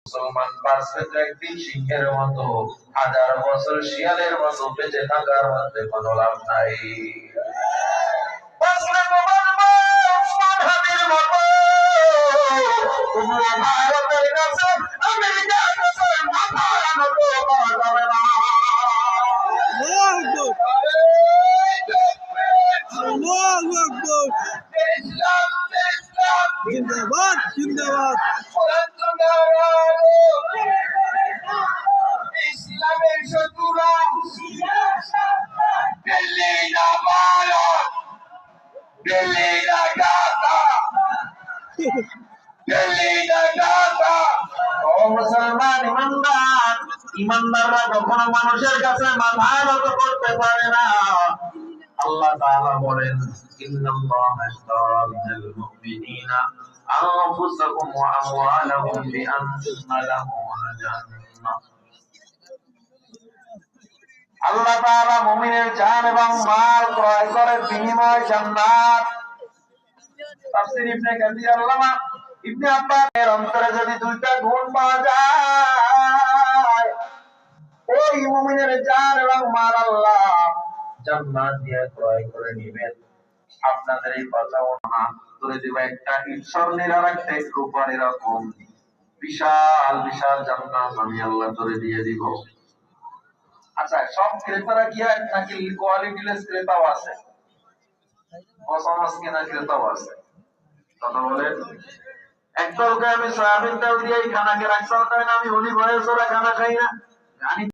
মুসলমান বাঁচবে তো একদিন সিংহের মতো, 1000 বছর শিয়ালের মতো বেঁচে থাকার মধ্যে কোনো লাভ নাই। বাঁচলে তো বাঁচবো ওসমান হাদির মতো, তবুও ভারতের কাছে আমেরিকার কাছে মাথা নত করা যাবে না। জিন্দাবাদ জিন্দাবাদ। ইসলামের শত্রুরা দিল্লি না ভারত, দিল্লি না ঢাকা, দিল্লি না ঢাকা। ও মুসলমান ইমানদার, ইমানদাররা কখনো মানুষের কাছে মাথা নত করতে পারে না। আল্লাহ তাআলা বলেন, ইন্নাল্লাহা ইশতারা মিনাল মুমিনিনা আনফুসাহুম ওয়া আমওয়ালাহুম বিআন্না লাহুমুল জান্নাহ। আল্লাহ তাআলা মুমিনের জান এবং মাল ক্রয় করে বিনিময়ে জান্নাত। তাফসীর ইবনে কাসীর আল্লামা ইবনে আব্বাসের অন্তরে যদি দুইটা গুণ পাওয়া যায়, ওই মুমিনের জান এবং মাল আল্লাহ জান্নাত দিয়ে ক্রয় করে নেবেন। আপনাদের এই কথা না করে দেব একটা ঈশ্বরের আর একটা রূপার এরকম বিশাল বিশাল জান্নাত আমি আল্লাহ করে দিয়ে দিব। আচ্ছা, সব ক্রেতারা কি এক নাকি কোয়ালিটিলেস ক্রেতাও আছে? অসমাজ কিনা ক্রেতাও আছে। কথা বলেন। একদলকে আমি সয়াবিন তেল দিয়ে খানাকে রাখতে হয় না, আমি অলিভ অয়েল ছাড়া খানা খাই না।